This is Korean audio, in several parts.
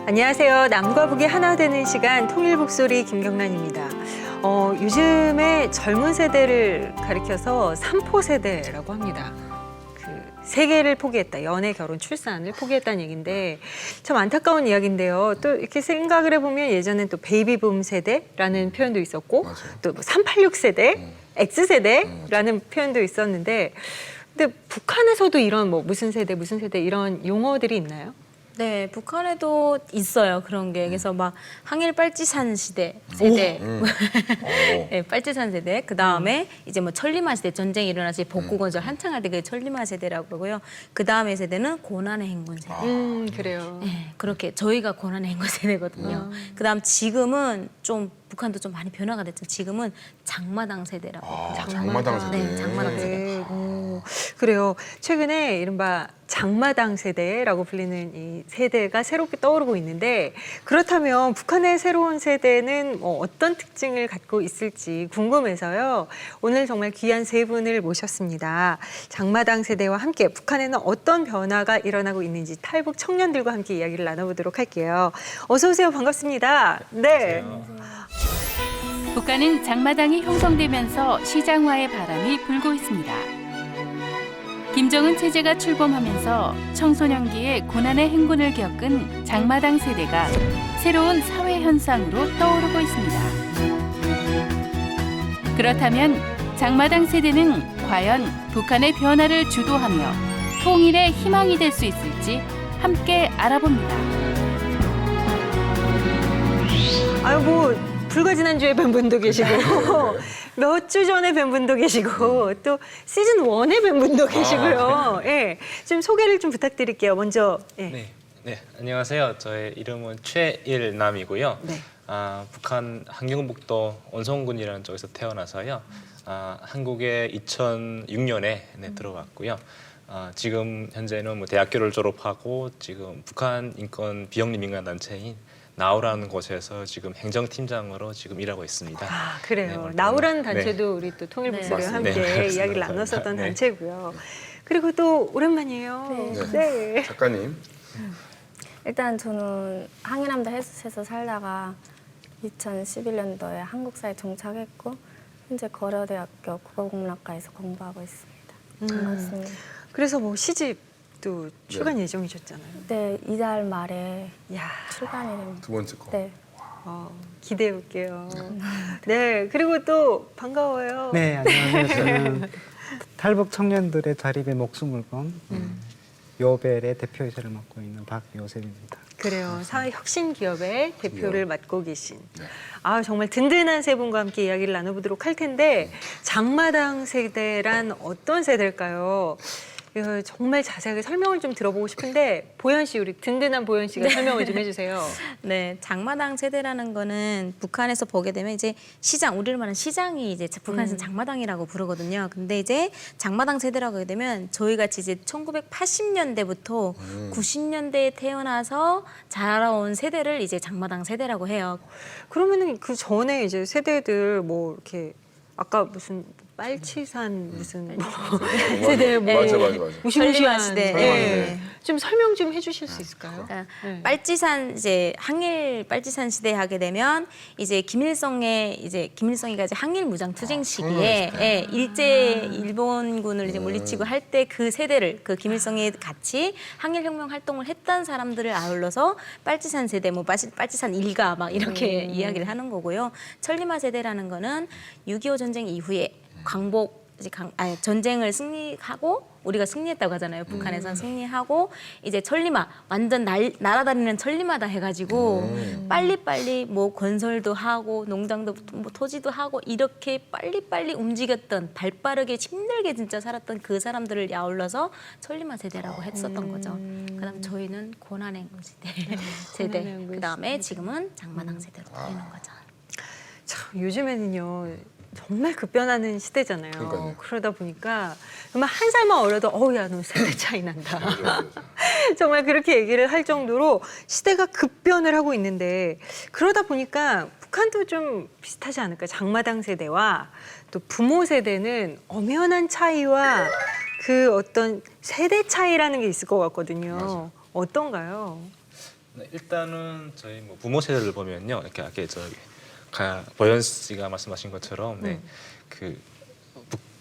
안녕하세요. 남과 북이 하나 되는 시간 통일북소리 김경란입니다. 요즘에 젊은 세대를 가리켜서 삼포 세대라고 합니다. 세계를 포기했다. 연애, 결혼, 출산을 포기했다는 얘기인데 참 안타까운 이야기인데요. 또 이렇게 생각을 해보면 예전엔 또 베이비붐 세대라는 표현도 있었고 또 386 세대, X세대라는 표현도 있었는데 근데 북한에서도 이런 뭐 무슨 세대 이런 용어들이 있나요? 네, 북한에도 있어요, 그런 게. 그래서 막 항일 빨치산 세대. 네, 빨치산 세대. 그 다음에 이제 뭐 천리마 세대, 전쟁이 일어나서 복구 건설 한창 할 때 그게 천리마 세대라고 그러고요. 그 다음에 세대는 고난의 행군 세대. 그래요. 네, 그렇게 저희가 고난의 행군 세대거든요. 그 다음 지금은 좀 북한도 좀 많이 변화가 됐죠. 지금은 장마당 세대라고. 장마당 세대. 네, 장마당 세대. 네, 그래요. 최근에 이른바 장마당 세대라고 불리는 이 세대가 새롭게 떠오르고 있는데 그렇다면 북한의 새로운 세대는 어떤 특징을 갖고 있을지 궁금해서요. 오늘 정말 귀한 세 분을 모셨습니다. 장마당 세대와 함께 북한에는 어떤 변화가 일어나고 있는지 탈북 청년들과 함께 이야기를 나눠보도록 할게요. 어서 오세요. 반갑습니다. 네. 북한은 장마당이 형성되면서 시장화의 바람이 불고 있습니다. 김정은 체제가 출범하면서 청소년기에 고난의 행군을 겪은 장마당 세대가 새로운 사회 현상으로 떠오르고 있습니다. 그렇다면 장마당 세대는 과연 북한의 변화를 주도하며 통일의 희망이 될 수 있을지 함께 알아봅니다. 불과 지난주에 뵌 분도 계시고 몇 주 전에 뵌 분도 계시고 또 시즌 1에 뵌 분도 계시고요. 예, 좀 소개를 좀 부탁드릴게요. 먼저. 예. 네, 안녕하세요. 저의 이름은 최일남이고요. 네. 북한 함경북도 온성군이라는 쪽에서 태어나서요. 한국에 2006년에 들어왔고요. 지금 현재는 뭐 대학교를 졸업하고 지금 북한 인권 비영리 민간 단체인 나우라는 곳에서 지금 행정팀장으로 지금 일하고 있습니다. 그래요. 네, 나우라는 단체도 우리 또 통일북소리와 함께 이야기를 나눴었던 단체고요. 그리고 또 오랜만이에요. 네. 작가님. 일단 저는 항해남도 해수에서 살다가 2011년도에 한국사에 정착했고 현재 거려대학교 국어국문학과에서 공부하고 있습니다. 반갑습니다. 그래서 뭐 시집도 출간 예정이셨잖아요. 네, 이달 말에 야, 출간이 됩니다. 두 번째 거. 네. 기대해 볼게요. 네, 그리고 또 반가워요. 네, 안녕하세요. 저는 탈북 청년들의 자립에 목숨을 건 요벨의 대표이사를 맡고 있는 박요셉입니다. 그래요. 사회혁신기업의 대표를 맡고 계신. 정말 든든한 세 분과 함께 이야기를 나눠보도록 할 텐데 장마당 세대란 어떤 세대일까요? 정말 자세하게 설명을 좀 들어보고 싶은데 보현 씨, 우리 든든한 보현 씨가 설명을 좀 해주세요. 네, 장마당 세대라는 거는 북한에서 보게 되면 이제 시장, 우리를 말하는 시장이 이제 북한에서는 장마당이라고 부르거든요. 근데 이제 장마당 세대라고 하게 되면 저희 같이 이제 1980년대부터 90년대에 태어나서 자라온 세대를 이제 장마당 세대라고 해요. 그러면은 그 전에 이제 세대들 뭐 이렇게 아까 무슨 빨치산 무슨 세대 뭐 맞아. 무시무시한 시대. 네. 좀 설명 좀 해주실 수 있을까요? 네. 빨치산 이제 항일 빨치산 시대 하게 되면 이제 김일성이가 이제 항일 무장 투쟁 시기에 일제 일본군을 이제 물리치고 할 때 그 세대를 그 김일성이 같이 항일 혁명 활동을 했던 사람들을 아울러서 빨치산 세대 뭐 빨치산 일가 막 이렇게 이야기를 하는 거고요. 천리마 세대라는 거는 6.25 전쟁 이후에 전쟁을 승리하고 우리가 승리했다고 하잖아요. 북한에서는 승리하고 이제 천리마 완전 날아다니는 천리마다 해가지고 빨리빨리 뭐 건설도 하고 농장도 뭐 토지도 하고 이렇게 빨리빨리 움직였던 발빠르게 힘들게 진짜 살았던 그 사람들을 아울러서 천리마 세대라고 했었던 거죠. 그다음 저희는 고난의 세대. 그다음에 지금은 장마당 세대로 불리는 거죠. 참 요즘에는요. 정말 급변하는 시대잖아요. 그러니까요. 그러다 보니까 정말 한 살만 어려도 야, 너 세대 차이 난다. 정말 그렇게 얘기를 할 정도로 시대가 급변을 하고 있는데 그러다 보니까 북한도 좀 비슷하지 않을까요? 장마당 세대와 또 부모 세대는 엄연한 차이와 그 어떤 세대 차이라는 게 있을 것 같거든요. 어떤가요? 네, 일단은 저희 뭐 부모 세대를 보면요, 이렇게 아까 저기 보현 씨가 말씀하신 것처럼 그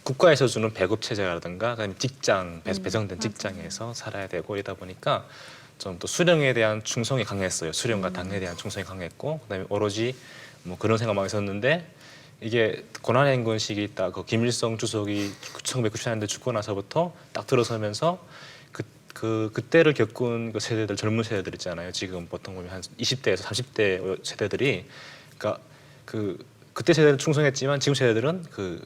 국가에서 주는 배급 체제라든가 그다음에 직장 배정된 직장에서 살아야 되고 이러다 보니까 좀 또 수령에 대한 충성이 강했어요. 수령과 당에 대한 충성이 강했고 그다음에 오로지 뭐 그런 생각만 있었는데 이게 고난의 행군 시기 딱 그 김일성 주석이 1994년대 죽고 나서부터 딱 들어서면서 그때를 겪은 그 세대들 젊은 세대들 있잖아요. 지금 보통 보면 한 20대에서 30대 세대들이 그러니까 그때 세대는 충성했지만 지금 세대들은 그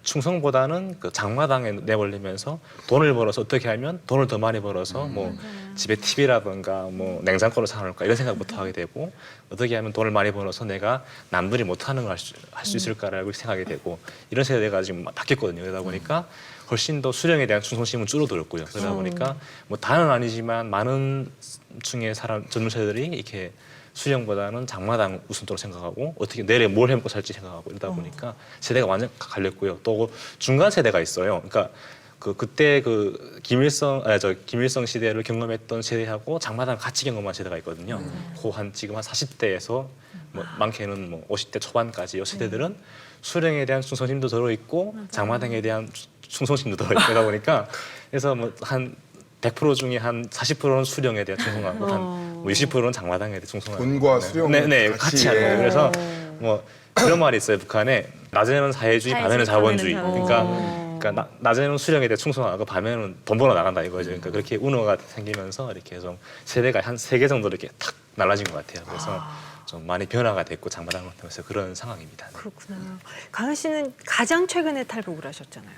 충성보다는 그 장마당에 내몰리면서 돈을 벌어서 어떻게 하면 돈을 더 많이 벌어서 뭐 집에 TV라든가 뭐 냉장고를 사놓을까 이런 생각부터 하게 되고 어떻게 하면 돈을 많이 벌어서 내가 남들이 못하는 걸 할 수 있을까라고 생각이 되고 이런 세대가 지금 바뀌었거든요. 그러다 보니까 훨씬 더 수령에 대한 충성심은 줄어들었고요. 그러다 보니까 뭐 다는 아니지만 많은 중에 젊은 세대들이 이렇게 수령보다는 장마당 우선적으로 생각하고 어떻게 내일에 뭘 해먹고 살지 생각하고 이러다 보니까 세대가 완전 갈렸고요. 또 중간 세대가 있어요. 그러니까 그때 김일성 시대를 경험했던 세대하고 장마당 같이 경험한 세대가 있거든요. 지금 한 40대에서 뭐 많게는 뭐 50대 초반까지 이 세대들은 수령에 대한 충성심도 들어 있고 장마당에 대한 충성심도 들어 있다 보니까 그래서 뭐 한 100% 중에 한 40%는 수령에 대한 충성하고 한 60%는 장마당에 대한 충성하고 돈과 수령을 네, 같이 하는 거예요. 그래서 뭐 그런 말이 있어요. 북한에 낮에는 사회주의, 밤에는 자본주의. 그러니까 낮에는 수령에 대해 충성하고 밤에는 돈 벌어 나간다 이거죠. 그러니까 그렇게 운어가 생기면서 이렇게 좀 세대가 한 3개 정도 이렇게 탁 날라진 것 같아요. 그래서 좀 많이 변화가 됐고 장마당을 통해서 그런 상황입니다. 그렇구나. 강은 씨는 가장 최근에 탈북을 하셨잖아요.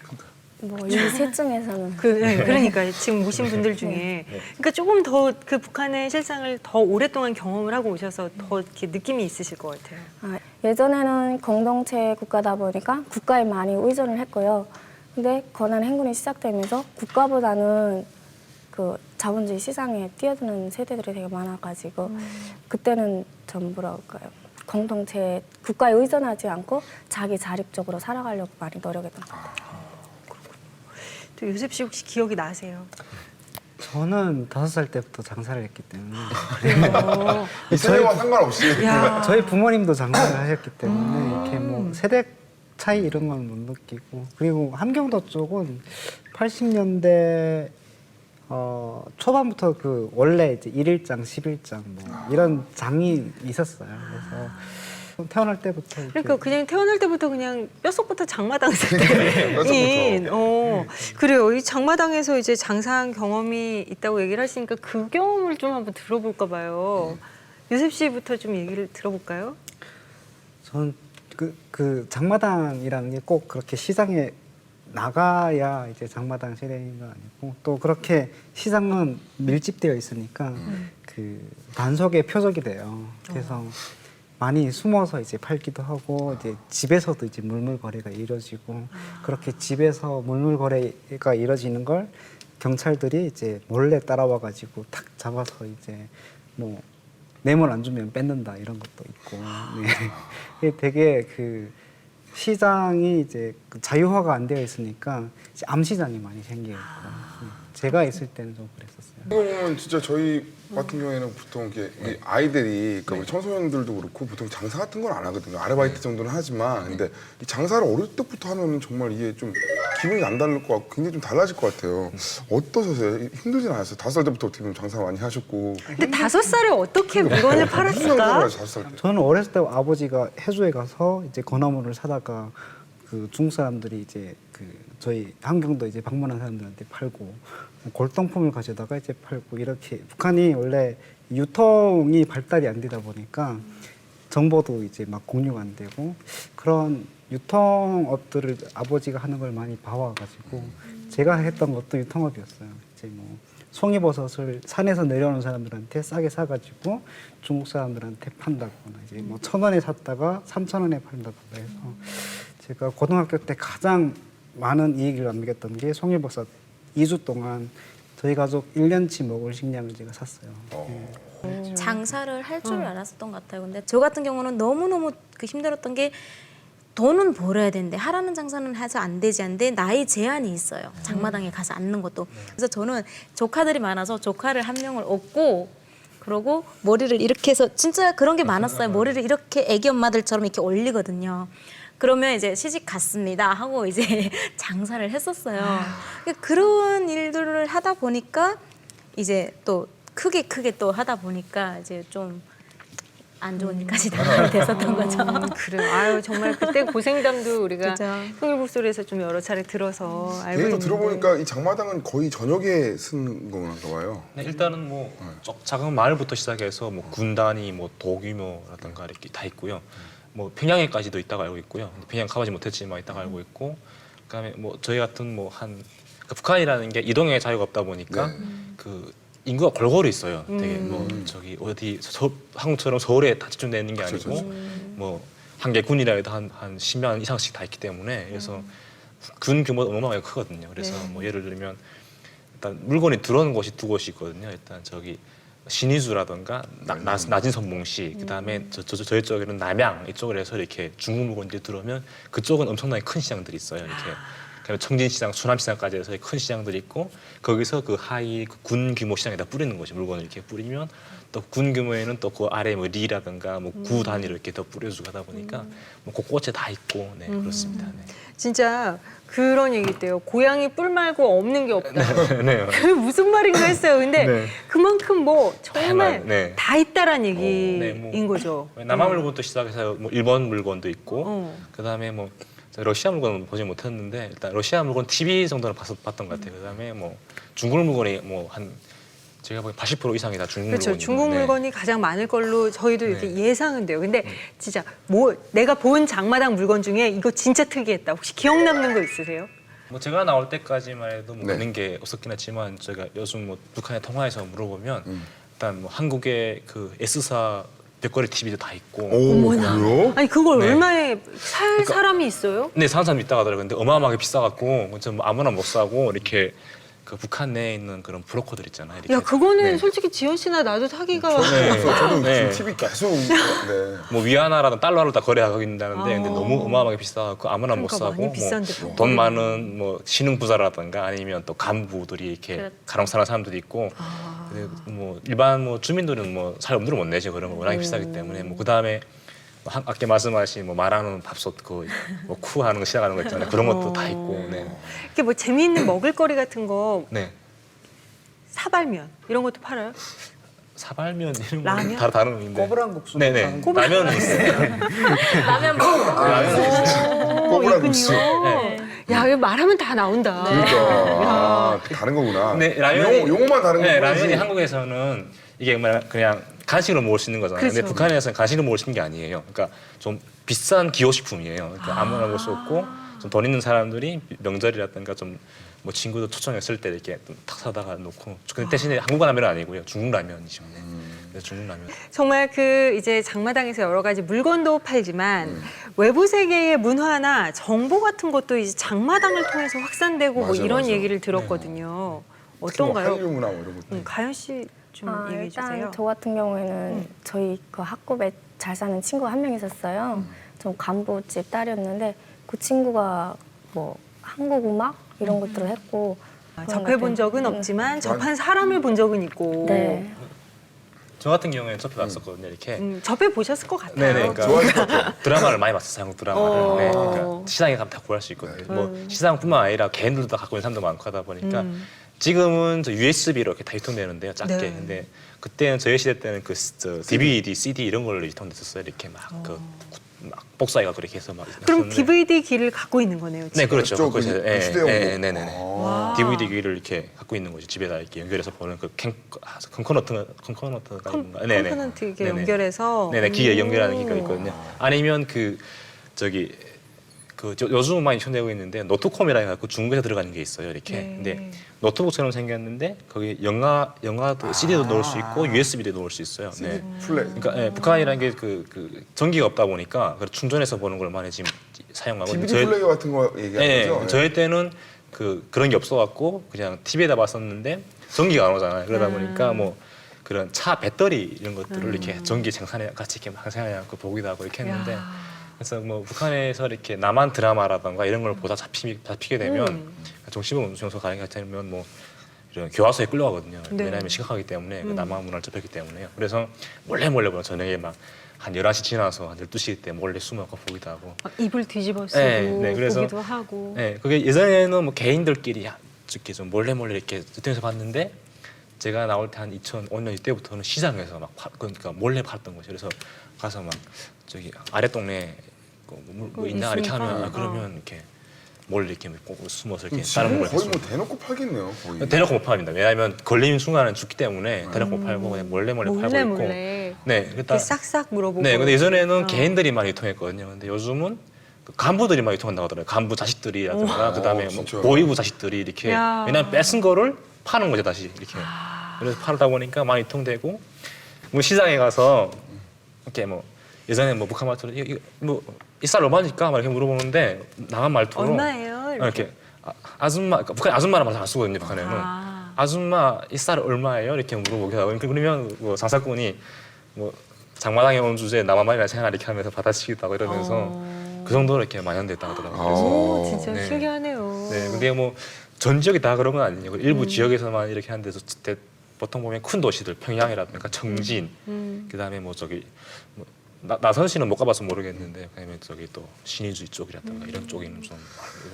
뭐 이 셋 중에서는 그러니까 지금 오신 분들 중에 그러니까 조금 더 그 북한의 실상을 더 오랫동안 경험을 하고 오셔서 더 이렇게 느낌이 있으실 것 같아요. 예전에는 공동체 국가다 보니까 국가에 많이 의존을 했고요. 근데 고난 행군이 시작되면서 국가보다는 그 자본주의 시장에 뛰어드는 세대들이 되게 많아가지고 그때는 전부 뭐랄까요, 공동체 국가에 의존하지 않고 자기 자립적으로 살아가려고 많이 노력했던 것 같아요. 또 요셉 씨 혹시 기억이 나세요? 저는 5살 때부터 장사를 했기 때문에 이 세대와 상관없이 야. 저희 부모님도 장사를 하셨기 때문에 이렇게 뭐 세대 차이 이런 건 못 느끼고 그리고 함경도 쪽은 80년대 초반부터 그 원래 이제 1일장, 10일장 뭐 이런 장이 있었어요. 그래서 태어날 때부터 그러니까 그냥 태어날 때부터 그냥 뼛속부터 장마당 세대인. 그래요. 이 장마당에서 이제 장사한 경험이 있다고 얘기를 하시니까 그 경험을 좀 한번 들어볼까 봐요. 요셉 씨부터 좀 얘기를 들어볼까요? 전 그 장마당이라는 게 꼭 그렇게 시장에 나가야 이제 장마당 세대인 건 아니고 또 그렇게 시장은 밀집되어 있으니까 그 단속의 표적이 돼요. 그래서 많이 숨어서 이제 팔기도 하고 이제 집에서도 이제 물물 거래가 이루어지고 그렇게 집에서 물물 거래가 이루어지는 걸 경찰들이 이제 몰래 따라와 가지고 탁 잡아서 이제 뭐 뇌물 안 주면 뺏는다 이런 것도 있고 네. 되게 그 시장이 이제 자유화가 안 되어 있으니까 이제 암시장이 많이 생기고 제가 있을 때는 좀 그랬었어요. 이거는 진짜 저희 같은 경우에는 보통 이렇게 우리 아이들이 그러니까 우리 청소년들도 그렇고 보통 장사 같은 건 안 하거든요. 아르바이트 정도는 하지만 근데 이 장사를 어릴 때부터 하면 정말 이게 좀 기분이 안 다를 것 같고 굉장히 좀 달라질 것 같아요. 어떠셨어요? 힘들진 않았어요? 5살 때부터 어떻게 보면 장사 많이 하셨고. 근데 5살에 어떻게 물건을 팔았을까? 5살 때. 저는 어렸을 때 아버지가 해주에 가서 이제 건어물을 사다가 그 중국 사람들이 이제 그 저희 함경도 이제 방문한 사람들한테 팔고 골동품을 가져다가 이제 팔고 이렇게 북한이 원래 유통이 발달이 안 되다 보니까 정보도 이제 막 공유가 안 되고 그런 유통업들을 아버지가 하는 걸 많이 봐와가지고 제가 했던 것도 유통업이었어요. 이제 뭐 송이버섯을 산에서 내려오는 사람들한테 싸게 사가지고 중국 사람들한테 판다거나 이제 뭐 1,000원에 샀다가 3,000원에 판다거나 해서 제가 고등학교 때 가장 많은 이익을 남겼던 게 송이버섯 2주 동안 저희 가족 1년치 먹을 식량을 제가 샀어요. 장사를 할 줄 알았었던 것 같아요. 근데 저 같은 경우는 너무너무 그 힘들었던 게 돈은 벌어야 되는데 하라는 장사는 해서 안 되지 않는데 나이 제한이 있어요. 장마당에 가서 앉는 것도. 그래서 저는 조카들이 많아서 조카를 한 명을 얻고 그러고 머리를 이렇게 해서 진짜 그런 게 많았어요. 머리를 이렇게 애기 엄마들처럼 이렇게 올리거든요. 그러면 이제 시집 갔습니다 하고 이제 장사를 했었어요. 그런 일들을 하다 보니까 이제 또 크게 또 하다 보니까 이제 좀 안 좋은 일까지 당하게 됐었던 거죠. 그래요. 아유 정말 그때 고생담도 우리가 그죠. 통일북소리에서 좀 여러 차례 들어서 알고 얘기도 있는데. 들어보니까 이 장마당은 거의 저녁에 쓴 건가 봐요. 네, 일단은 뭐 작은 마을부터 시작해서 뭐 군단이 뭐 도규모라든가 이렇게 다 있고요. 뭐 평양에까지도 있다고 알고 있고요. 평양 가보지 못했지만 있다고 알고 있고, 그다음에 뭐 저희 같은 뭐 한 북한이라는 게 이동의 자유가 없다 보니까 네. 그 인구가 골고루 있어요. 되게 뭐 저기 어디 한국처럼 서울에 다 집중되어 있는 게 그렇죠, 아니고 뭐 한 개 군이라 해도 한 10만 이상씩 다 있기 때문에 그래서 군 규모도 어마어마하게 크거든요. 그래서 뭐 예를 들면 일단 물건이 들어오는 곳이 두 곳이 있거든요. 일단 저기 신의주라든가 낮은 선봉시, 그다음에 저희 쪽에는 남양 이쪽으로 해서 이렇게 중국 물건들이 들어오면 그쪽은 엄청나게 큰 시장들이 있어요. 이렇게 그다음에 청진시장, 수남시장까지 해서 큰 시장들이 있고 거기서 그 하위 군 규모 시장에다 뿌리는 거죠. 물건을 이렇게 뿌리면 또 군 규모에는 또 그 아래 뭐 리라든가 뭐 구 단위로 이렇게 더 뿌려주고 하다 보니까 뭐 곳곳에 다 있고 네 그렇습니다. 네. 진짜 그런 얘기 있대요. 고양이 뿔 말고 없는 게 없다. 네. 그게 무슨 말인가 했어요. 근데 네. 그만큼 뭐 정말 네. 다 있다란 얘기인 네, 뭐 거죠. 남한 물건도 시작해서 뭐 일본 물건도 있고 어. 그다음에 뭐 러시아 물건은 보지 못했는데 일단 러시아 물건 TV 정도는 봤던 것 같아요. 그다음에 뭐 중국 물건이 뭐 한 제가 보기엔 80% 이상이 다 중국 그렇죠. 물건이거든요. 중국 네. 물건이 가장 많을 걸로 저희도 이렇게 네. 예상은 돼요. 근데 진짜 뭐 내가 본 장마당 물건 중에 이거 진짜 특이했다. 혹시 기억 남는 거 있으세요? 뭐 제가 나올 때까지만 해도 뭐 네. 있는 게 없었긴 했지만 제가 요즘 뭐 북한에 통화해서 물어보면 일단 뭐 한국의 그 S사 벽걸이 TV도 다 있고 오, 그래요? 아니 그걸 네. 얼마에 살 사람이 있어요? 네, 사는 사람이 있다고 하더라고요. 근데 어마어마하게 비싸갖고 좀 아무나 못 사고 이렇게 그 북한 내에 있는 그런 브로커들 있잖아요. 이렇게. 야 그거는 네. 솔직히 지연 씨나 나도 사기가 네. 저도 네. 지금 TV 계속 네. 뭐 위안화라든 달러로 다 거래하고 있다는데 근데 아. 너무 어마어마하게 비싸고 아무나 못 그러니까 사고 많이 비싼데 뭐 뭐. 돈 많은 뭐 신흥 부자라든가 아니면 또 간부들이 이렇게 그렇죠. 가랑 사는 사람들이 있고 근데 뭐 일반 뭐 주민들은 뭐 살 엄두를 못 내죠. 그런 거 워낙에 비싸기 때문에 뭐 그다음에 아까 말씀하신 뭐 말하는 밥솥 그뭐 쿠하는 거 시작하는 거 있잖아요. 그런 것도 다 있고 네. 이렇게 뭐 재미있는 먹을거리 같은 거 네. 사발면 이런 것도 팔아요? 사발면 이런 라면? 거 다른 의미인데. 꼬부랑 국수. 네네. 라면은 있어요. 라면 먹고 라면은 있어요. 꼬부랑 국수. 네. 야 이거 말하면 다 나온다. 그러니까 아, 다른 거구나. 네, 라면이 용어만 다른 네, 거지. 라면이 한국에서는 이게 그냥 간식으로 먹을 수 있는 거잖아요. 근데 그렇죠. 북한에서는 간식으로 먹을 수 있는 게 아니에요. 그러니까 좀 비싼 기호식품이에요. 그러니까 아무나 먹을 수 없고 좀 돈 있는 사람들이 명절이라든가 좀 뭐 친구들 초청했을 때 이렇게 탁 사다가 놓고. 근데 대신에 한국 라면은 아니고요. 중국 라면이죠. 네. 그래서 중국 라면. 정말 그 이제 장마당에서 여러 가지 물건도 팔지만 외부 세계의 문화나 정보 같은 것도 이제 장마당을 통해서 확산되고 뭐 맞아, 이런 맞아. 얘기를 들었거든요. 특히 뭐 어떤가요? 한류 문화 뭐 이런 것도. 가연 씨 좀 얘기해 주세요. 일단 저 같은 경우에는 저희 그 학급에 잘 사는 친구가 한 명 있었어요. 좀 간부집 딸이었는데 그 친구가 뭐 한국 음악 이런 것들을 했고 그런 접해본 것들. 적은 없지만 접한 사람을 본 적은 있고 네. 저 같은 경우에는 접해봤었거든요. 이렇게. 접해보셨을 것 같아요. 네네. 그러니까 좋아하실 것 같아요. 드라마를 많이 봤었어요. 한국 드라마를. 어. 네, 그러니까 시장에 가면 다 구할 수 있거든요. 뭐 시장뿐만 아니라 개인들도 다 갖고 있는 사람도 많고 하다 보니까 지금은 저 USB로 이렇게 다 유통되는데요. 작게. 네. 근데 그때는 저희 시대 때는 저 DVD, CD 이런 걸로 유통됐었어요. 이렇게 막 막 복사해가 그렇게 해서 막. 그럼 했었는데. DVD 기를 갖고 있는 거네요. 네, 지금. 그렇죠. 저 갖고 그 있어요. 예, 휴대용 예, 거. 네네네. 아. DVD 기를 이렇게 갖고 있는 거죠. 집에다 이렇게 연결해서 보는 그 컨커너트가 있는가? 네네. 컴포넌트 이렇게 네네. 연결해서 네네 기계 연결하는 기가 있거든요. 아니면 그 저기 요즘 많이 현대하고 있는데 노트콤이라 해갖고 중국에서 들어가는 게 있어요. 이렇게. 네. 근데 노트북처럼 생겼는데 거기 영화도 CD도 넣을 수 있고 USB도 넣을 수 있어요. 네. 플레이. 그러니까 예, 북한이라는 게 그 전기가 없다 보니까 충전해서 보는 걸 많이 지금 사용하고 DVD 플레이어 같은 거 얘기하는 예, 거죠? 저희 때는 그런 게 없어갖고 그냥 TV에다 봤었는데 전기가 안 오잖아요. 그러다 보니까 뭐 그런 차 배터리 이런 것들을 이렇게 전기 생산해 같이 이렇게 막 생산해갖고 보기도 하고 이렇게 했는데 그래서 뭐 북한에서 이렇게 남한 드라마라던가 이런 걸 보다 잡히게 되면 정치부 운송소 가는 게 되면 뭐 이런 교화소에 끌려가거든요. 네. 왜냐하면 심각하기 때문에 그 남한 문화를 접했기 때문에요. 그래서 몰래 보면 저녁에 막 한 11시 지나서 한 12시 때 몰래 숨어서 보기도 하고. 막 입을 뒤집어 쓰고 네, 그래서- 보기도 하고. 네, 그게 예전에는 뭐 개인들끼리 이렇게 좀 몰래 이렇게 유통해서 봤는데 제가 나올 때 한 2005년 이때부터는 시장에서 막 그러니까 몰래 팔던 거죠. 그래서 가서 막 저기 아래 동네 뭐 있나 이렇게 있으니까. 하면 그러면 이렇게 몰래 이렇게 꼭 숨어서 이렇게 지금 다른 걸 거의 해서 뭐 대놓고 팔겠네요. 거의. 대놓고 못 팔립니다. 왜냐하면 걸리는 순간은 죽기 때문에 대놓고 못 팔고 그냥 몰래 팔고 있고. 몰래. 네, 이렇게 일단 싹싹 물어보고. 네, 근데 예전에는 어. 개인들이 많이 유통했거든요. 근데 요즘은 그 간부들이 많이 유통한다고 하더라고요. 간부 자식들이라든가 그다음에 뭐 진짜요? 보위부 자식들이 이렇게 야. 왜냐면 뺏은 거를 파는 거죠 다시 이렇게. 그래서 팔다 보니까 많이 유통되고 뭐 시장에 가서 이렇게 뭐 예전에 뭐 북한 말투로 뭐이 쌀 얼마니까 막 이렇게 물어보는데 남한 말투로 얼마예요? 이렇게 아줌마 그러니까 북한 아줌마란 말을 안 쓰거든요 북한에는. 아. 아줌마 이 쌀 얼마예요? 이렇게 물어보기도 하고 그러면 뭐 장사꾼이 뭐 장마당에 온 주제에 남한말이나 생각 이렇게 하면서 받아치기도 하고 이러면서 그 정도로 이렇게 만연됐다고 하더라고요. 그래서 오, 진짜 네. 신기하네요. 네, 근데 뭐 전 지역이 다 그런 건 아니에요. 일부 음. 지역에서만 이렇게 하는데 보통 보면 큰 도시들 평양이라든가 청진, 그다음에 뭐 저기 뭐 나선시는 못 가봐서 모르겠는데 그다음에 저기 또 신의주 쪽이라든가 이런 쪽에는 좀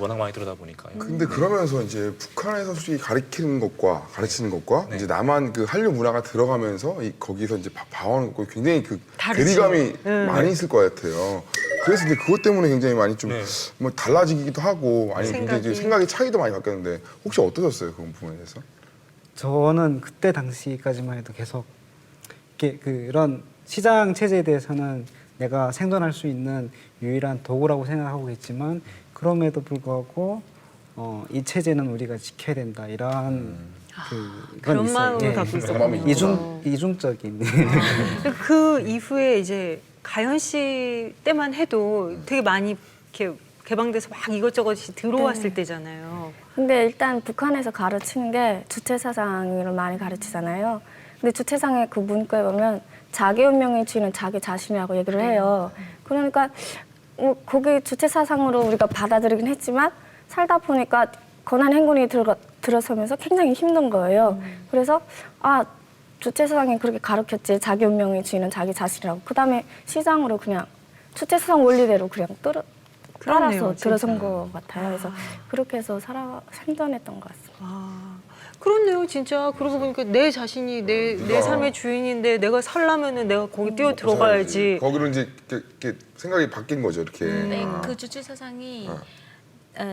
워낙 많이 들어다 보니까 근데 그러면서 이제 북한에서 솔직히 가르치는 것과 네. 이제 남한 그 한류 문화가 들어가면서 거기서 이제 봐오는 거 굉장히 그 다르지. 괴리감이 네. 많이 있을 것 같아요. 그래서 이제 그것 때문에 굉장히 많이 좀 네. 뭐 달라지기도 하고 아니 굉장히 이제 생각의 차이도 많이 바뀌었는데 혹시 어떠셨어요 그 부분에 대해서? 저는 그때 당시까지만 해도 계속 이렇게 그런 시장 체제에 대해서는 내가 생존할 수 있는 유일한 도구라고 생각하고 있지만 그럼에도 불구하고 이 체제는 우리가 지켜야 된다 이런 그런 마음을 예. 갖고 마음이 있었군요. 이중적인 그 이후에 이제 가연 씨 때만 해도 되게 많이 이렇게 개방돼서 막 이것저것이 들어왔을 네. 때잖아요. 근데 일단 북한에서 가르치는 게 주체사상을 많이 가르치잖아요. 근데 주체사상의 그 문구에 보면 자기 운명의 주인은 자기 자신이라고 얘기를 해요. 그러니까 거기 주체사상으로 우리가 받아들이긴 했지만 살다 보니까 권한 행군이 들어서면서 굉장히 힘든 거예요. 그래서 주체사상이 그렇게 가르쳤지 자기 운명의 주인은 자기 자신이라고. 그다음에 시장으로 그냥 주체사상 원리대로 그냥 따라서 들어선 것 같아요. 그래서 그렇게 해서 생존했던 것 같습니다. 그렇네요, 진짜. 그러고 보니까 내 자신이 내 삶의 주인인데 내가 살려면은 내가 거기 뛰어 들어가야지. 거기로 이제 이렇게 생각이 바뀐 거죠 이렇게. 네, 그 주체 사상이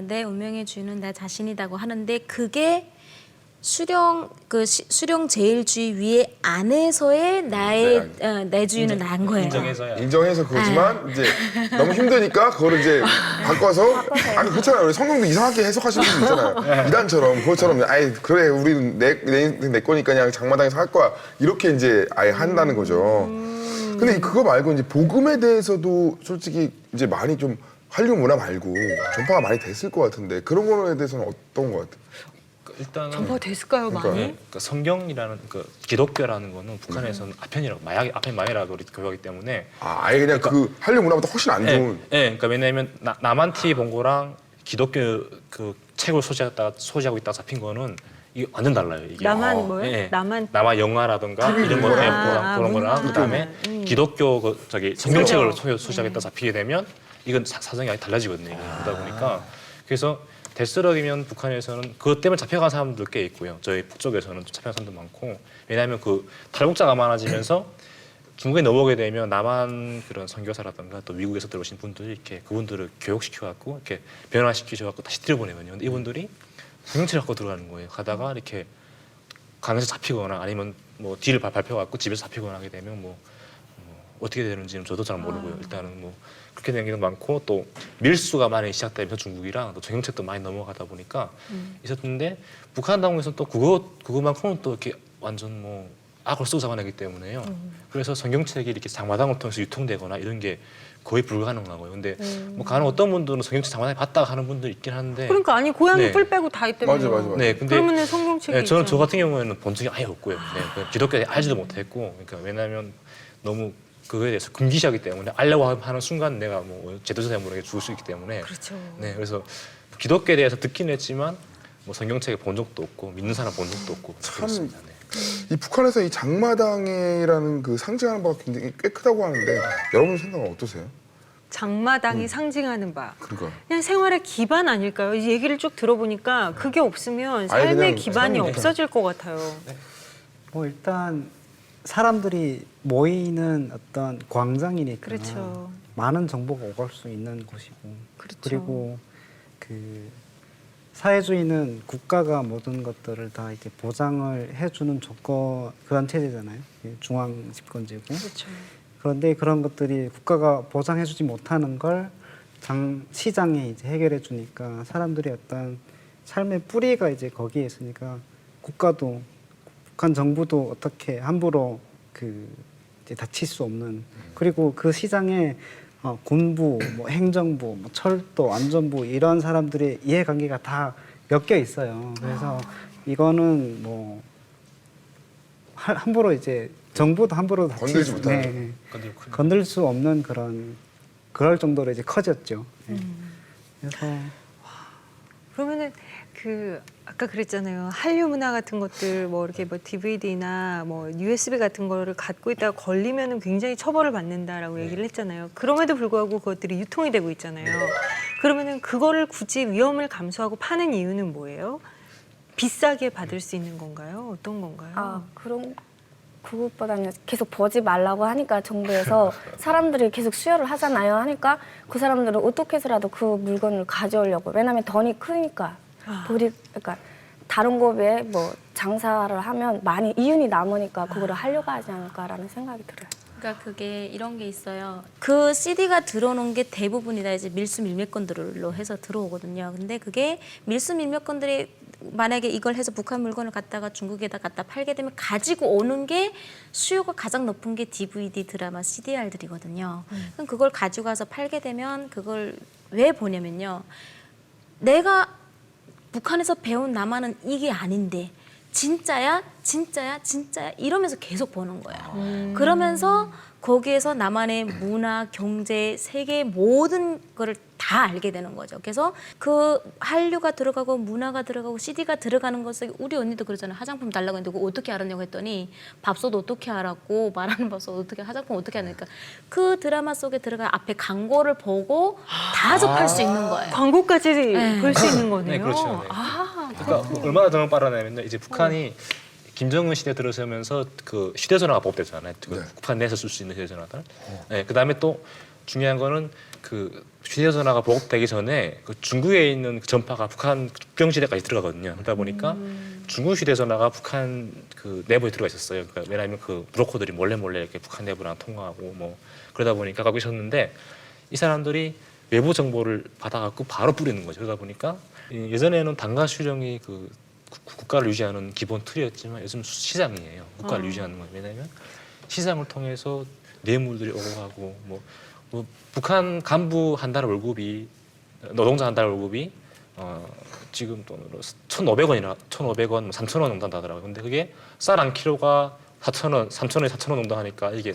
내 운명의 주인은 나 자신이라고 하는데 그게 수령 제일주의 위에 안에서의 나의 내 주인은 난 거예요. 인정해서야. 인정해서 그거지만 이제 너무 힘드니까 그거를 이제 바꿔서 아니 그렇잖아요. 우리 성경도 이상하게 해석하시는 분들 있잖아요. 이단처럼 그것처럼 아예 그래 우리는 내 거니까 그냥 장마당에서 할 거야 이렇게 이제 아예 한다는 거죠. 근데 그거 말고 이제 복음에 대해서도 솔직히 이제 많이 좀 한류 문화 말고 전파가 많이 됐을 것 같은데 그런 거에 대해서는 어떤 것 같아요? 일단은 전파가 됐을까요, 많이? 그러니까 성경이라는 그 기독교라는 거는 북한에서는 아편이라고 아편만이라고 교육하기 때문에 아예 그냥 그 한류 문화보다 훨씬 안 좋은. 그러니까 왜냐하면 남한 TV 본 거랑 기독교 그 책을 소지하고 있다가 잡힌 거는 이게 완전 달라요. 이게 나만 뭐요? 예. 나만 남한 영화라든가 이런 거 그런 거랑 그다음에 기독교 성경책을 소지하겠다 잡히게 되면 이건 사정이 아예 달라지거든요. 이게. 그러다 보니까 그래서 되스럭이면 북한에서는 그것 때문에 잡혀간 사람들 꽤 있고요. 저희 북쪽에서는 잡혀간 사람도 많고 왜냐하면 그 탈북자가 많아지면서 중국에 넘어오게 되면 남한 그런 선교사라든가 또 미국에서 들어오신 분들이 이렇게 그분들을 교육시켜갖고 이렇게 변화시키셔갖고 다시 들여보내거든요. 근데 이분들이 성경책을 갖고 들어가는 거예요. 가다가 이렇게 강에서 잡히거나 아니면 뭐 뒤를 밟혀갖고 집에서 잡히거나 하게 되면 뭐 어떻게 되는지는 저도 잘 모르고요. 일단은 뭐 그렇게 되는 경우도 많고 또 밀수가 많이 시작되면서 중국이랑 또 정경책도 많이 넘어가다 보니까 있었는데 북한 당국에서는 또 그것만큼은 또 이렇게 완전 뭐 악을 쓰고 잡아내기 때문에요. 그래서 성경책이 이렇게 장마당을 통해서 유통되거나 이런 게 거의 불가능하고요. 근데 뭐 간혹 어떤 분들은 성경책 장마당에 봤다가 하는 분들 있긴 한데. 그러니까 아니 고양이 네. 뿔 빼고 다 있다며. 맞아. 네, 근데 그러면은 성경책이 네, 저는 저 있잖아요. 같은 경우에는 본 적이 아예 없고요. 네, 그냥 기독교에 알지도 못했고, 그러니까 왜냐하면 너무 그거에 대해서 금기시하기 때문에 알려고 하는 순간 내가 뭐 제도자 모르게 죽을 수 있기 때문에. 그렇죠. 네, 그래서 기독교에 대해서 듣긴 했지만 뭐 성경책에 본 적도 없고 믿는 사람 본 적도 없고 그렇습니다. 네. 이 북한에서 이 장마당이라는 그 상징하는 바가 굉장히 꽤 크다고 하는데 여러분 생각은 어떠세요? 장마당이 상징하는 바. 그러니까 그냥 생활의 기반 아닐까요? 이 얘기를 쭉 들어보니까 그게 없으면 아예 삶의 그냥 기반이 삶이 없어질 것 같아요. 뭐 일단 사람들이 모이는 어떤 광장이니까 그렇죠. 많은 정보가 오갈 수 있는 곳이고 그렇죠. 그리고 그 사회주의는 국가가 모든 것들을 다 이렇게 보장을 해주는 조건 그런 체제잖아요. 중앙 집권제고. 그렇죠. 그런데 그런 것들이 국가가 보장해주지 못하는 걸 시장에 이제 해결해 주니까 사람들의 어떤 삶의 뿌리가 이제 거기에 있으니까 국가도 북한 정부도 어떻게 함부로 그 이제 다칠 수 없는 그리고 그 시장에 군부, 뭐 행정부, 뭐 철도, 안전부 이런 사람들의 이해관계가 다 엮여 있어요. 그래서 이거는 뭐 함부로 이제 정부도 함부로 건들지 못하는. 건들 수 없는 그럴 정도로 이제 커졌죠. 네. 그래서 그러면은 그 아까 그랬잖아요. 한류 문화 같은 것들 뭐 이렇게 뭐 DVD나 뭐 USB 같은 거를 갖고 있다가 걸리면은 굉장히 처벌을 받는다라고 얘기를 했잖아요. 그럼에도 불구하고 그것들이 유통이 되고 있잖아요. 그러면은 그거를 굳이 위험을 감수하고 파는 이유는 뭐예요? 비싸게 받을 수 있는 건가요? 어떤 건가요? 아, 그것보다는 계속 보지 말라고 하니까 정부에서 사람들이 계속 수요를 하잖아요. 하니까 그 사람들은 어떻게 해서라도 그 물건을 가져오려고. 왜냐하면 돈이 크니까. 그러니까 다른 곳에 뭐 장사를 하면 많이 이윤이 남으니까 그거를 하려고 하지 않을까라는 생각이 들어요. 그러니까 그게 이런 게 있어요. 그 CD가 들어오는 게 대부분이 다 이제 밀수 밀매건들로 해서 들어오거든요. 근데 그게 밀수 밀매건들이 만약에 이걸 해서 북한 물건을 갖다가 중국에다 갖다 팔게 되면 가지고 오는 게 수요가 가장 높은 게 DVD, 드라마, CDR들이거든요. 그럼 그걸 가지고 가서 팔게 되면 그걸 왜 보냐면요. 내가 북한에서 배운 남한은 이게 아닌데 진짜야? 진짜야? 진짜야? 이러면서 계속 보는 거예요. 그러면서 거기에서 남한의 문화, 경제, 세계 모든 거를 다 알게 되는 거죠. 그래서 그 한류가 들어가고 문화가 들어가고 CD가 들어가는 것을 우리 언니도 그러잖아요. 화장품 달라고 했는데 그거 어떻게 알았냐고 했더니 밥솥 어떻게 알았고 말하는 밥솥 어떻게 화장품 어떻게 하니까 그 드라마 속에 들어가 앞에 광고를 보고 다 접할 수 있는 거예요. 광고까지 네. 볼 수 있는 거네요. 네, 그렇죠. 네. 아, 그러니까 얼마나 더 빠르냐면요. 이제 북한이 김정은 시대 들어서면서 그 휴대전화가 보급됐잖아요. 그 네. 북한 내에서 쓸 수 있는 휴대전화들. 네, 그다음에 또 중요한 거는 그 휴대전화가 보급되기 전에 그 중국에 있는 그 전파가 북한 국경지대까지 들어가거든요. 그러다 보니까 중국 휴대전화가 북한 그 내부에 들어가 있었어요. 그러니까 왜냐하면 그 브로커들이 몰래 이렇게 북한 내부랑 통화하고 뭐 그러다 보니까 갖고 있었는데 이 사람들이 외부 정보를 받아갖고 바로 뿌리는 거죠. 그러다 보니까 예전에는 단가 수령이 그 국가를 유지하는 기본 틀이었지만 요즘 시장이에요. 국가를 유지하는 거예요. 왜냐하면 시장을 통해서 뇌물들이 오고 가고 뭐 북한 간부 한 달 월급이 노동자 한 달 월급이 지금 돈으로 1,500원이나 1,500원, 3,000원 정도 한다더라고요. 근데 그게 쌀 한 킬로가 4,000원, 3,000원에 4,000원 정도 하니까 이게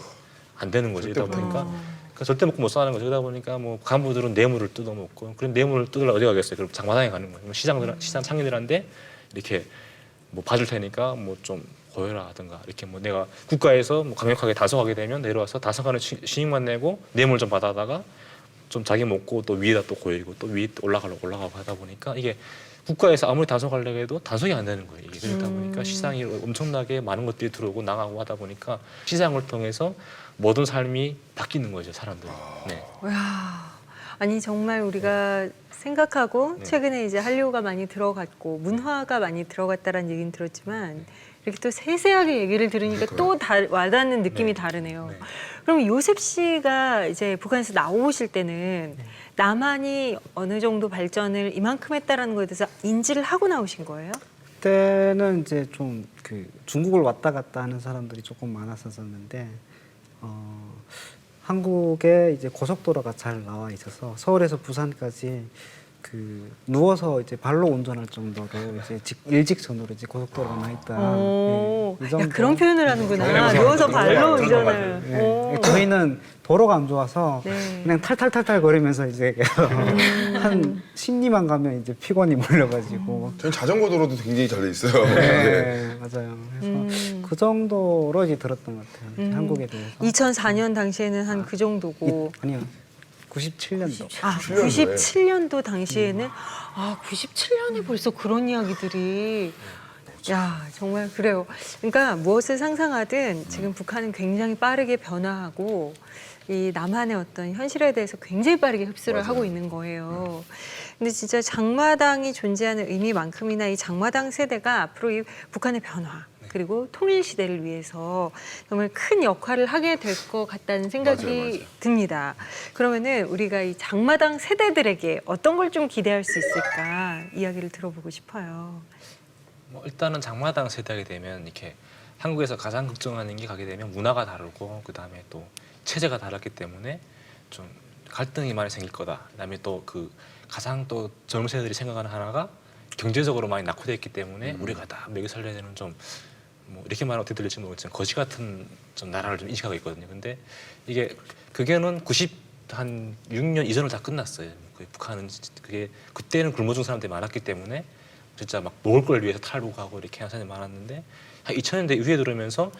안 되는 거죠. 이러다 보니까 그러니까 절대 먹고 못 사는 거죠. 그러다 보니까 뭐 간부들은 뇌물을 뜯어먹고 그런 뇌물을 뜯으러 어디 가겠어요. 그럼 장마당에 가는 거예요. 시장 상인들한테 이렇게 뭐 봐줄 테니까 뭐 좀 보여라 하든가 이렇게 뭐 내가 국가에서 뭐 강력하게 단속하게 되면 내려와서 단속하는 신임만 내고 뇌물 좀 받아다가 좀 자기 먹고 또 위에다 또 고이고 또 위에 또 올라가고 하다 보니까 이게 국가에서 아무리 단속하려고 해도 단속이 안 되는 거예요. 이게 그러다 보니까 시장이 엄청나게 많은 것들이 들어오고 나가고 하다 보니까 시장을 통해서 모든 삶이 바뀌는 거죠, 사람들이. 네. 와, 아니 정말 우리가 생각하고 네. 최근에 이제 한류가 많이 들어갔고 문화가 많이 들어갔다라는 얘기는 들었지만 이렇게 또 세세하게 얘기를 들으니까 또 와닿는 느낌이 네. 다르네요. 네. 그럼 요셉 씨가 이제 북한에서 나오실 때는 남한이 어느 정도 발전을 이만큼 했다라는 거에 대해서 인지를 하고 나오신 거예요? 그때는 이제 좀 그 중국을 왔다 갔다 하는 사람들이 조금 많았었는데 한국에 이제 고속도로가 잘 나와 있어서 서울에서 부산까지 그 누워서 이제 발로 운전할 정도로 이제 일직선으로 이제 고속도로가 나 있다. 오, 예, 이 야, 정도. 그런 표현을 하는구나. 누워서 발로 운전을. 예, 오. 저희는 도로가 안 좋아서 네. 그냥 탈탈탈탈 거리면서 이제 한 10리만 가면 이제 피곤이 몰려가지고 저는 자전거 도로도 굉장히 잘 돼 있어요. 네. 네, 맞아요. 그래서 그 정도로 이제 들었던 것 같아요. 이제 한국에 대해서. 2004년 당시에는 한 그 정도고. 아니요, 97년도. 아, 97년도 당시에는 97년에 벌써 그런 이야기들이 야, 정말 그래요. 그러니까 무엇을 상상하든 지금 북한은 굉장히 빠르게 변화하고 이 남한의 어떤 현실에 대해서 굉장히 빠르게 흡수를 하고 있는 거예요. 근데 진짜 장마당이 존재하는 의미만큼이나 이 장마당 세대가 앞으로 이 북한의 변화 그리고 통일 시대를 위해서 정말 큰 역할을 하게 될 것 같다는 생각이 맞아요. 듭니다. 그러면은 우리가 이 장마당 세대들에게 어떤 걸 좀 기대할 수 있을까 이야기를 들어보고 싶어요. 뭐 일단은 장마당 세대가 되면 이렇게 한국에서 가장 걱정하는 게 가게 되면 문화가 다르고 그 다음에 또 체제가 다르기 때문에 좀 갈등이 많이 생길 거다. 그다음에 또 그 가장 또 젊은 세대들이 생각하는 하나가 경제적으로 많이 낙후되어 있기 때문에 우리가 다 먹여 살려야 되는 좀 뭐 이렇게 말하면 어떻게 들릴지 모르겠지만 거지 같은 좀 나라를 좀 인식하고 있거든요. 근데 이게 그게는 96년 이전을 다 끝났어요. 북한은 그게 그때는 굶어 죽은 사람들이 많았기 때문에 진짜 막 먹을 걸 위해서 탈북하고 이렇게 하는 사람이 많았는데 한 2000년대 이후에 들어오면서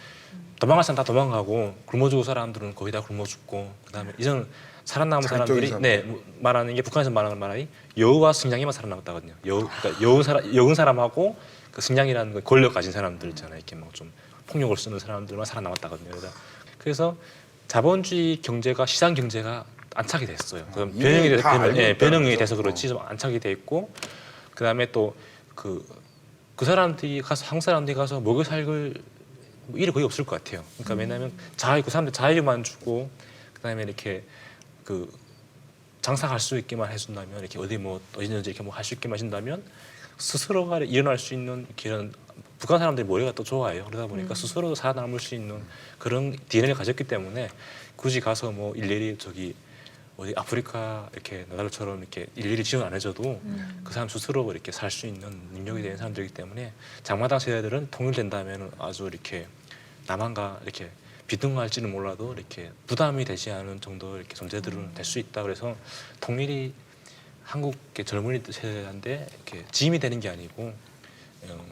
도망갈 사람 다 도망가고 굶어 죽은 사람들은 거의 다 굶어 죽고 그다음에 이전 살아남은 사람들이 자극적인 네 말하는 게 북한에서 말하는 말이 여우와 승냥이만 살아남았다거든요. 그러니까 여운 사람하고 그 승냥이라는 그 권력 가진 사람들 있잖아요. 이렇게 뭐 좀 폭력을 쓰는 사람들만 살아남았다거든요. 그래서 자본주의 경제가 시장 경제가 안착이 됐어요. 그럼 변형이 돼서 변형이 돼서 그렇지 좀 안착이 돼 있고 그다음에 또 그 사람들이 가서 한국 사람들이 가서 먹여 살길 뭐 일이 거의 없을 것 같아요. 그러니까 왜냐하면 그 사람들 자유만 주고 그다음에 이렇게 그 장사할 수 있게만 해준다면 이렇게 어디든지 이렇게 뭐 할 수 있게만 해준다면 스스로가 일어날 수 있는 그런 북한 사람들이 머리가 또 좋아요. 그러다 보니까 스스로도 살아남을 수 있는 그런 DNA를 가졌기 때문에 굳이 가서 뭐 일일이 저기 어디 아프리카 이렇게 나라처럼 이렇게 일일이 지원 안 해줘도 그 사람 스스로 이렇게 살 수 있는 능력이 되는 사람들이기 때문에 장마당 세대들은 통일된다면 아주 이렇게 남한과 이렇게 비등할지는 몰라도 이렇게 부담이 되지 않은 정도 이렇게 존재들은 될 수 있다. 그래서 통일이 한국의 젊은이 세대한테 이렇게 짐이 되는 게 아니고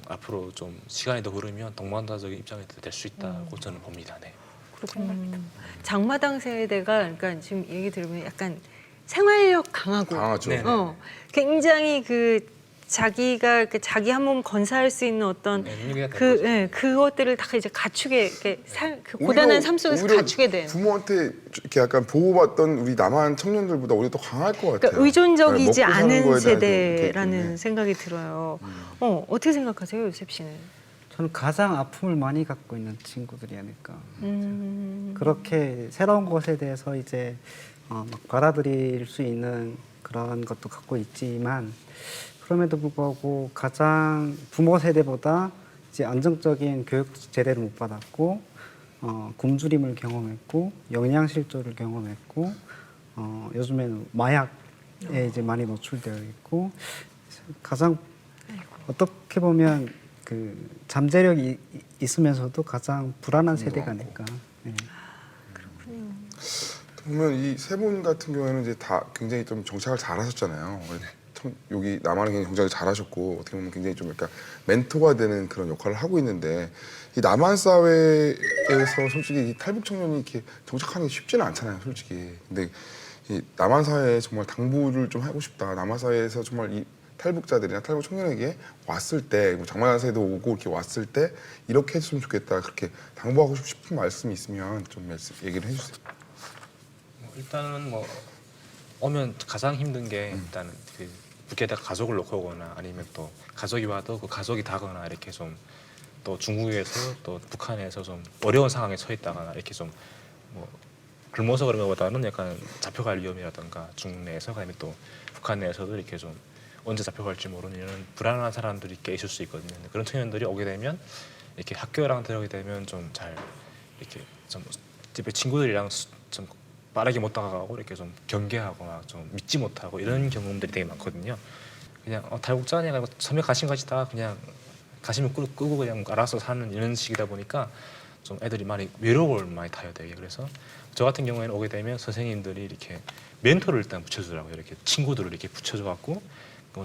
앞으로 좀 시간이 더 흐르면 동반자적인 입장이 될 수 있다고 저는 봅니다. 네. 그렇군요. 장마당 세대가 그러니까 지금 얘기 들으면 약간 생활력 강하고 네. 굉장히 자기가 자기 한 몸 건사할 수 있는 어떤 능력이 다 되는 그것들을 다 이제 갖추게 그 고단한 삶 속에서 오히려 갖추게 된. 부모한테 이렇게 약간 보호받던 우리 남한 청년들보다 오히려 더 강할 것 같아요. 그러니까 의존적이지 네, 먹고 사는 않은 거에 대해서 세대라는 이렇게, 네. 생각이 들어요. 어떻게 생각하세요, 요셉 씨는? 저는 가장 아픔을 많이 갖고 있는 친구들이 아닐까. 그렇게 새로운 것에 대해서 이제 막 받아들일 수 있는 그런 것도 갖고 있지만 그럼에도 불구하고 가장 부모 세대보다 이제 안정적인 교육 제대를 못 받았고 굶주림을 경험했고 영양실조를 경험했고 요즘에는 마약에 이제 많이 노출되어 있고 가장 어떻게 보면 그 잠재력이 있으면서도 가장 불안한 세대가 아닐까. 네. 보면 이 세 분 같은 경우에는 이제 다 굉장히 좀 정착을 잘하셨잖아요. 여기 남한은 굉장히 정착을 잘하셨고 어떻게 보면 굉장히 좀 약간 멘토가 되는 그런 역할을 하고 있는데 이 남한 사회에서 솔직히 이 탈북 청년이 이렇게 정착하는 게 쉽지는 않잖아요, 솔직히. 근데 이 남한 사회에 정말 당부를 좀 하고 싶다. 남한 사회에서 정말 이 탈북자들이나 탈북 청년에게 왔을 때, 뭐 장마당세도 오고 이렇게 왔을 때 이렇게 했으면 좋겠다. 그렇게 당부하고 싶은 말씀이 있으면 좀 얘기를 해주세요. 일단은 뭐 오면 가장 힘든 게 일단은 그 북에다가 가족을 놓고 오거나 아니면 또 가족이 와도 그 가족이 다거나 이렇게 좀 또 중국에서 또 북한에서 좀 어려운 상황에 처해 있다거나 이렇게 좀 뭐 굶어서 그런 것보다는 약간 잡혀갈 위험이라든가 중국 내에서 그다음에 또 북한 내에서도 이렇게 좀 언제 잡혀갈지 모르는 이런 불안한 사람들이 꽤 있을 수 있거든요. 그런 청년들이 오게 되면 이렇게 학교랑 들어오게 되면 좀 잘 이렇게 좀 집에 친구들이랑 좀 빠르게 못 다가가고 이렇게 좀 경계하고 막 좀 믿지 못하고 이런 경험들이 되게 많거든요. 그냥 탈북자니 가지고 섬에 가신 것이다 그냥 가시면 끄고 그냥 알아서 사는 이런 식이다 보니까 좀 애들이 많이 외로움을 많이 타야 돼요. 그래서 저 같은 경우에는 오게 되면 선생님들이 이렇게 멘토를 일단 붙여주더라고요. 이렇게 친구들을 이렇게 붙여줘갖고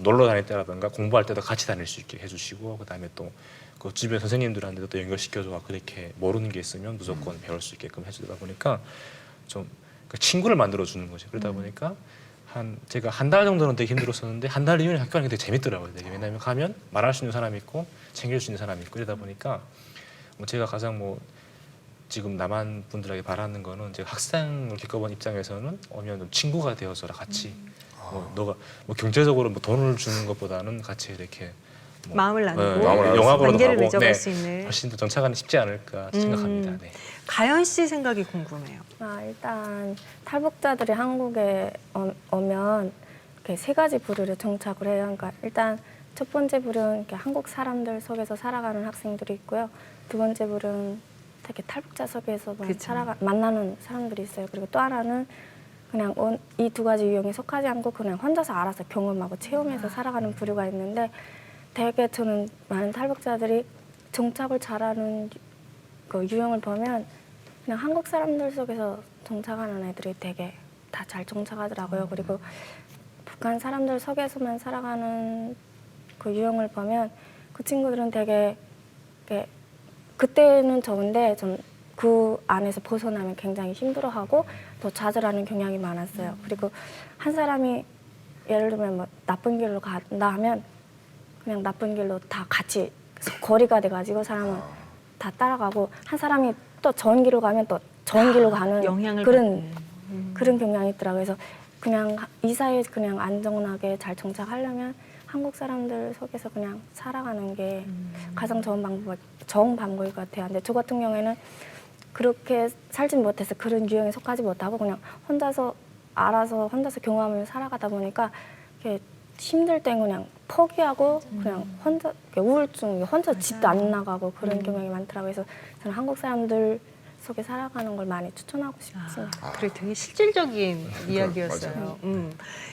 놀러 다닐 때라든가 공부할 때도 같이 다닐 수 있게 해주시고 그다음에 또 그 주변 선생님들한테도 또 연결시켜줘서 그렇게 모르는 게 있으면 무조건 배울 수 있게끔 해주다 보니까 좀 그 친구를 만들어 주는 거죠. 그러다 보니까 제가 한 달 정도는 되게 힘들었었는데 한 달 이후에 학교 가는 게 되게 재밌더라고요. 되게. 왜냐하면 가면 말할 수 있는 사람이 있고 챙길 수 있는 사람이 있고 이러다 보니까 뭐 제가 가장 뭐 지금 남한 분들에게 바라는 거는 제가 학생을 겪어본 입장에서는 오면 좀 친구가 되어서라 같이 뭐 너가 뭐 경제적으로 뭐 돈을 주는 것보다는 같이 이렇게 뭐 마음을 나누고 마음을 나누고 영화보로도 관계를 가고 맺어갈 수 있는. 훨씬 더 정착하는 쉽지 않을까 생각합니다. 네. 가연 씨 생각이 궁금해요. 일단 탈북자들이 한국에 오면 이렇게 세 가지 부류를 정착을 해요. 그러니까 일단 첫 번째 부류는 이렇게 한국 사람들 속에서 살아가는 학생들이 있고요. 두 번째 부류는 되게 탈북자 속에서만 그쵸. 만나는 사람들이 있어요. 그리고 또 하나는 그냥 이 두 가지 유형에 속하지 않고 그냥 혼자서 알아서 경험하고 체험해서 살아가는 부류가 있는데 되게 저는 많은 탈북자들이 정착을 잘하는 그 유형을 보면 그냥 한국 사람들 속에서 정착하는 애들이 되게 다 잘 정착하더라고요. 그리고 북한 사람들 속에서만 살아가는 그 유형을 보면 그 친구들은 되게 그때는 좋은데 좀 그 안에서 벗어나면 굉장히 힘들어하고 더 좌절하는 경향이 많았어요. 그리고 한 사람이 예를 들면 뭐 나쁜 길로 간다 하면 그냥 나쁜 길로 다 같이 거리가 돼가지고 사람은 다 따라가고 한 사람이 또 좋은 길로 가면 또 좋은 길로 가는 영향을 그런 경향이 있더라고요. 그래서 그냥 이 사회에 그냥 안정하게 잘 정착하려면 한국 사람들 속에서 그냥 살아가는 게 가장 좋은 방법일 것 같아요. 근데 저 같은 경우에는 그렇게 살진 못해서 그런 유형에 속하지 못하고 그냥 혼자서 알아서 혼자서 경험하면서 살아가다 보니까 이렇게 힘들 땐 그냥 포기하고 그냥 혼자 우울증 혼자 집도 안 나가고 그런 경향이 많더라고요. 그래서 저는 한국 사람들 속에 살아가는 걸 많이 추천하고 싶습니다. 그래 되게 실질적인 이야기였어요.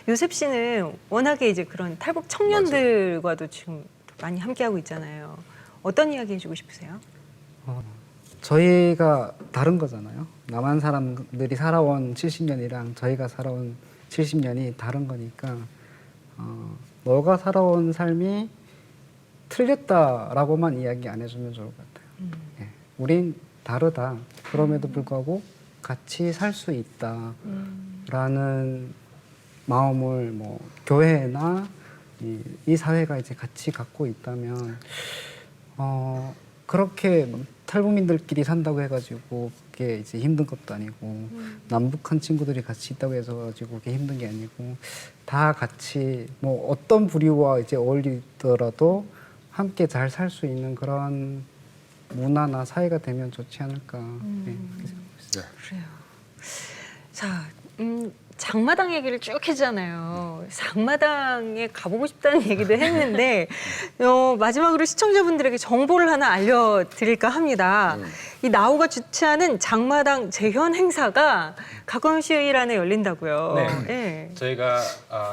요셉 씨는 워낙에 이제 그런 탈북 청년들과도 지금 많이 함께하고 있잖아요. 어떤 이야기 해주고 싶으세요? 저희가 다른 거잖아요. 남한 사람들이 살아온 70년이랑 저희가 살아온 70년이 다른 거니까 너가 살아온 삶이 틀렸다라고만 이야기 안 해주면 좋을 것 같아요. 예. 우린 다르다. 그럼에도 불구하고 같이 살 수 있다라는 마음을 뭐 교회나 이 사회가 이제 같이 갖고 있다면 그렇게 탈북민들끼리 산다고 해가지고 그게 이제 힘든 것도 아니고 남북한 친구들이 같이 있다고 해서 가지고 그게 힘든 게 아니고 다 같이 뭐 어떤 부류와 이제 어울리더라도 함께 잘 살 수 있는 그런 문화나 사회가 되면 좋지 않을까. 네, 그렇게 생각하고 있습니다. 그래요. 자, 장마당 얘기를 쭉 했잖아요. 장마당에 가보고 싶다는 얘기도 했는데 마지막으로 시청자분들에게 정보를 하나 알려드릴까 합니다. 이 나우가 주최하는 장마당 재현 행사가 가까운 시일 안에 열린다고요. 네. 네. 저희가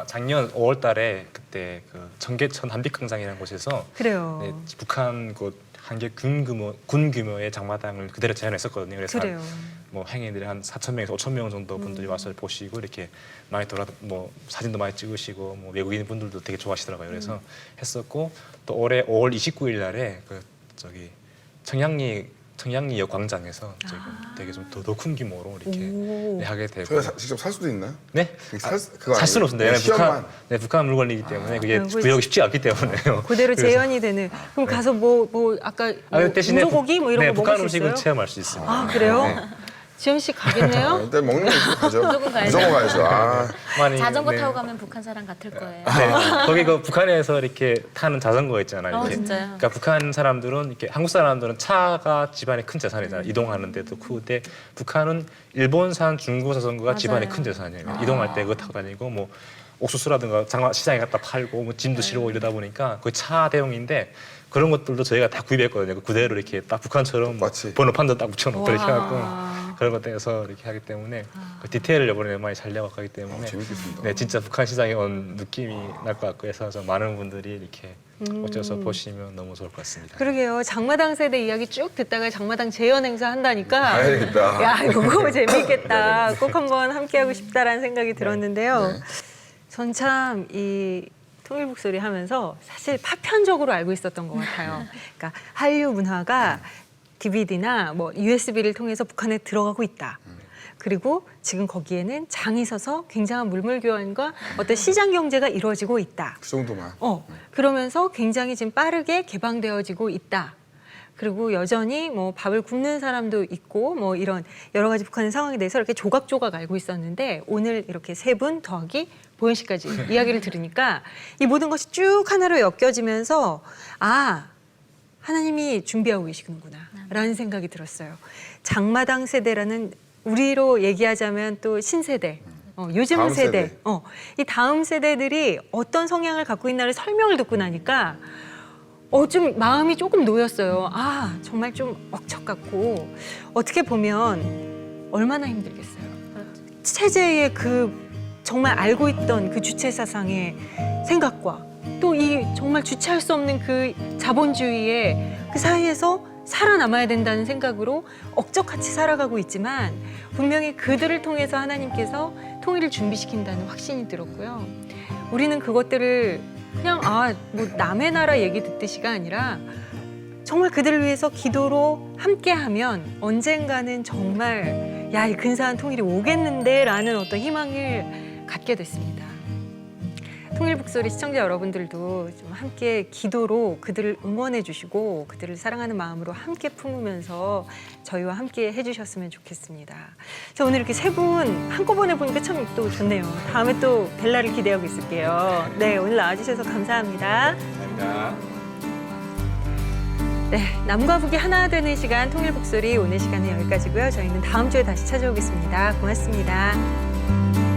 작년 5월달에 그때 그 청계천 한빛광장이라는 곳에서 그래요. 네, 북한 그 한개 군 규모의 장마당을 그대로 재현했었거든요. 그래서 그래요. 뭐 행인들이 한 4,000명에서 5,000명 정도 분들이 와서 보시고 이렇게 많이 뭐 사진도 많이 찍으시고 뭐 외국인 분들도 되게 좋아하시더라고요. 그래서 했었고 또 올해 5월 29일 날에 그 저기 청량리역 광장에서 저기 되게 좀 더 큰 규모로 이렇게 네, 하게 되고. 저희가 직접 살 수도 있나요? 네? 그거 살 수는 없습니다. 네, 시험만. 북한 물건이기 때문에 그게 그리고 구역이 쉽지 않기 때문에요. 그대로 그래서- 재현이 되는. 그럼 가서 뭐 아까 뭐 대신에 인조고기 뭐 이런 네, 거 북한 먹을 수 음식은 있어요? 체험할 수 있습니다. 아 그래요? 네. 지현 씨 가겠네요? 일단 먹는 거 있고 가죠. 무조건 가야죠. 무조건 가야죠. 많이, 자전거 네. 타고 가면 북한 사람 같을 거예요. 네. 거기 그 북한에서 이렇게 타는 자전거 있잖아요. 이렇게. 진짜요? 그러니까 북한 사람들은 이렇게 한국 사람들은 차가 집안의 큰 재산이잖아요. 이동하는데도 크고, 북한은 일본산 중고 자전거가 집안의 큰 재산이에요. 이동할 때 그거 타고 다니고 뭐 옥수수라든가 장마 시장에 갖다 팔고 뭐 짐도 실고 이러다 보니까 거의 차 대용인데 그런 것들도 저희가 다 구입했거든요. 그대로 이렇게 딱 북한처럼 마치. 번호판도 딱 붙여놓고 이렇게 와. 해갖고 그런 것도 해서 이렇게 하기 때문에 그 디테일을 이번에 많이 살려갖고 하기 때문에 재밌겠습니다. 네, 진짜 북한 시장에 온 느낌이 날 것 같고 해서 좀 많은 분들이 이렇게 오셔서 보시면 너무 좋을 것 같습니다. 그러게요. 장마당 세대 이야기 쭉 듣다가 장마당 재연 행사 한다니까. 가야겠다. 야, 이거 재밌겠다. 꼭 한번 함께하고 싶다라는 생각이 들었는데요. 전 참 이 통일북소리 하면서 사실 파편적으로 알고 있었던 것 같아요. 그러니까 한류 문화가 DVD나 뭐 USB를 통해서 북한에 들어가고 있다. 그리고 지금 거기에는 장이 서서 굉장한 물물 교환과 어떤 시장 경제가 이루어지고 있다. 그 정도만. 그러면서 굉장히 지금 빠르게 개방되어지고 있다. 그리고 여전히 뭐 밥을 굽는 사람도 있고 뭐 이런 여러 가지 북한의 상황에 대해서 이렇게 조각조각 알고 있었는데 오늘 이렇게 세 분 더하기 보현 씨까지 이야기를 들으니까 이 모든 것이 쭉 하나로 엮여지면서 아, 하나님이 준비하고 계시는구나 라는 생각이 들었어요. 장마당 세대라는 우리로 얘기하자면 또 신세대, 요즘 다음 세대, 세대. 이 다음 세대들이 어떤 성향을 갖고 있나를 설명을 듣고 나니까 좀 마음이 조금 놓였어요. 아, 정말 좀 억척 같고 어떻게 보면 얼마나 힘들겠어요. 체제의 그 정말 알고 있던 그 주체 사상의 생각과 또 이 정말 주체할 수 없는 그 자본주의의 그 사이에서 살아남아야 된다는 생각으로 억적같이 살아가고 있지만 분명히 그들을 통해서 하나님께서 통일을 준비시킨다는 확신이 들었고요. 우리는 그것들을 그냥 뭐 남의 나라 얘기 듣듯이가 아니라 정말 그들을 위해서 기도로 함께하면 언젠가는 정말 야, 이 근사한 통일이 오겠는데라는 어떤 희망을 갖게 됐습니다. 통일북소리 시청자 여러분들도 좀 함께 기도로 그들을 응원해 주시고 그들을 사랑하는 마음으로 함께 품으면서 저희와 함께 해주셨으면 좋겠습니다. 자, 오늘 이렇게 세 분 한꺼번에 보니까 참 또 좋네요. 다음에 또 뵐 날을 기대하고 있을게요. 네, 오늘 나와주셔서 감사합니다. 감사합니다. 네, 남과 북이 하나 되는 시간 통일북소리 오늘 시간은 여기까지고요. 저희는 다음 주에 다시 찾아오겠습니다. 고맙습니다.